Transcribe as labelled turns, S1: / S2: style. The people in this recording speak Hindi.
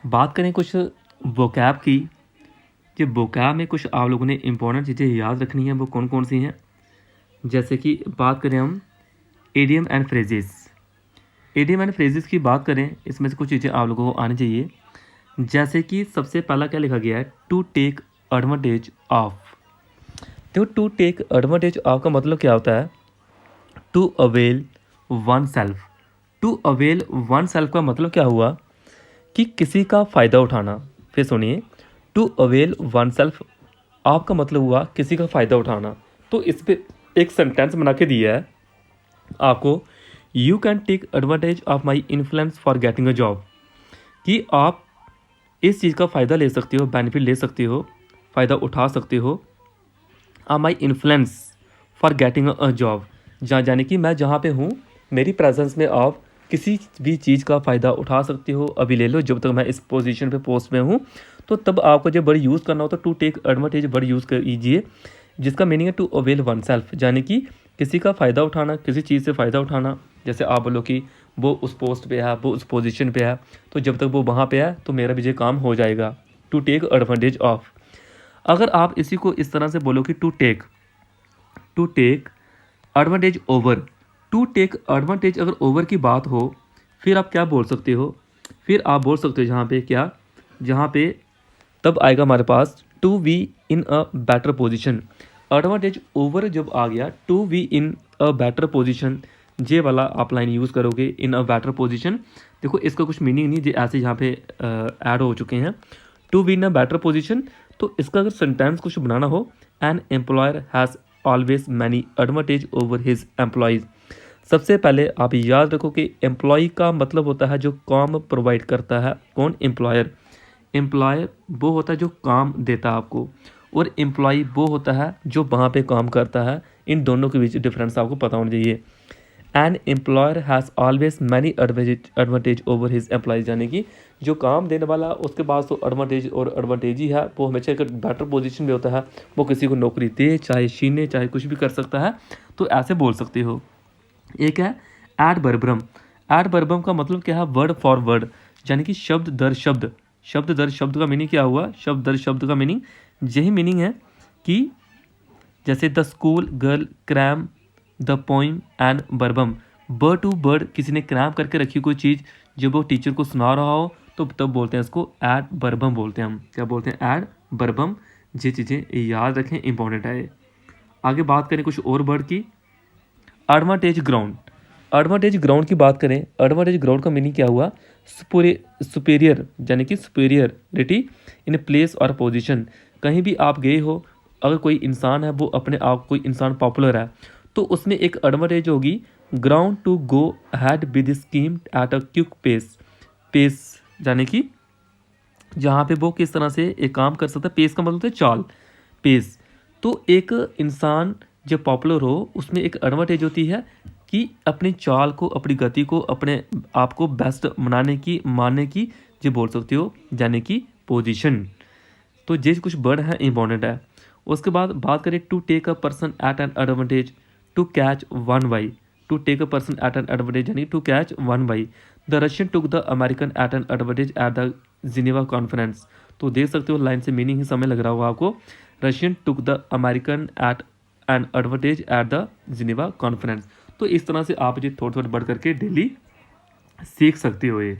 S1: बात करें कुछ वोकैब की, कि वोकैब में कुछ आप लोगों ने इंपॉर्टेंट चीज़ें याद रखनी है, वो कौन कौन सी हैं। जैसे कि बात करें हम idiom and phrases. Idiom and phrases की बात करें, इसमें से कुछ चीज़ें आप लोगों को आनी चाहिए। जैसे कि सबसे पहला क्या लिखा गया है, टू टेक एडवांटेज ऑफ। तो टू टेक एडवांटेज ऑफ का मतलब क्या होता है, to avail oneself. To avail oneself का मतलब क्या हुआ कि किसी का फ़ायदा उठाना। फिर सुनिए, टू अवेल वन सेल्फ आपका मतलब हुआ किसी का फ़ायदा उठाना। तो इस पे एक सेंटेंस बना के दिया है आपको, you can take advantage of my influence for getting a job, कि आप इस चीज़ का फ़ायदा ले सकते हो, बेनिफिट ले सकते हो, फ़ायदा उठा सकते हो of my influence for getting a job. जहाँ यानी कि मैं जहाँ पे हूँ, मेरी प्रेजेंस में आप किसी भी चीज़ का फ़ायदा उठा सकते हो, अभी ले लो। जब तक मैं इस पोजीशन पे पोस्ट में हूँ, तो तब आपको जब वर्ड यूज़ करना होता है, to take advantage word use कीजिए, जिसका मीनिंग है टू अवेल वन सेल्फ, यानी कि किसी का फ़ायदा उठाना, किसी चीज़ से फ़ायदा उठाना। जैसे आप बोलो कि वो उस पोस्ट पे है, वो उस पोजीशन पे है, तो जब तक वो वहाँ पे है तो मेरा भी ये काम हो जाएगा, टू टेक एडवांटेज ऑफ। अगर आप इसी को इस तरह से बोलो कि to take advantage over. To take advantage अगर ओवर की बात हो, फिर आप क्या बोल सकते हो, फिर आप बोल सकते हो जहाँ पे क्या, जहाँ पे तब आएगा हमारे पास to we in a better position. Advantage over जब आ गया, to we in a better position, जे वाला आप लाइन यूज़ करोगे, इन अ बेटर पोजीशन। देखो इसका कुछ मीनिंग नहीं, जो ऐसे यहाँ पे ऐड हो चुके हैं, to we in a better position. तो इसका अगर सेंटेंस कुछ बनाना हो, an employer has always many advantage over his employees. सबसे पहले आप याद रखो कि एम्प्लॉय का मतलब होता है जो काम प्रोवाइड करता है। कौन? एम्प्लॉयर। एम्प्लॉय वो होता है जो काम देता है आपको, और एम्प्लॉय वो होता है जो वहाँ पे काम करता है। इन दोनों के बीच डिफरेंस आपको पता होना चाहिए। N employer has always many advantage over his employees, यानी कि जो काम देने वाला उसके पास तो एडवांटेज और एडवांटेज ही है, वो हमेशा एक बेटर पोजीशन में होता है, वो किसी को नौकरी दे, चाहे छीने, चाहे कुछ भी कर सकता है। तो ऐसे बोल सकते हो। एक है एडवर्बम। एडवर्बम का मतलब क्या है, वर्ड फॉर वर्ड, यानी कि शब्द दर शब्द। शब्द दर शब्द का मीनिंग क्या हुआ, शब्द दर शब्द का मीनिंग यही मीनिंग है कि जैसे the school girl cram the poem and verbatim. Word to word किसी ने क्रैम करके रखी कोई चीज़, जब वो टीचर को सुना रहा हो तो तब बोलते हैं इसको एड बर्बम बोलते हैं। हम क्या बोलते हैं? एड बर्बम। ये चीज़ें याद रखें, इंपॉर्टेंट है। आगे बात करें कुछ और वर्ड की। Advantage ground. एडवांटेज ग्राउंड की बात करें, एडवांटेज ग्राउंड का मीनिंग क्या हुआ, सुपेरियर, यानी कि सुपेरियरिटी इन प्लेस और पोजीशन। कहीं भी आप गए हो, अगर कोई इंसान है, वो अपने आप कोई इंसान पॉपुलर है, तो उसमें एक एडवांटेज होगी, ground to go ahead with scheme at a quick pace. Pace यानी कि जहाँ पे वो किस तरह से एक काम कर सकता है। पेस का मतलब होता है चाल, पेस। तो एक इंसान जब पॉपुलर हो, उसमें एक एडवांटेज होती है कि अपनी चाल को, अपनी गति को, अपने आप को बेस्ट बनाने की, मानने की, जो बोल सकते हो, यानी कि पोजीशन। तो ये कुछ वर्ड है, इंपॉर्टेंट है। उसके बाद बात करें to take a person at an advantage, to catch one by. To take a person at an advantage यानी to catch one by. The Russian took the American at an advantage at the Geneva conference. तो देख सकते हो लाइन से मीनिंग ही समय लग रहा होगा आपको। Russian took the American at an advantage at the Geneva conference. तो इस तरह से आप ये थोड़ा थोड़ा बढ़ करके डेली सीख सकते हो ये।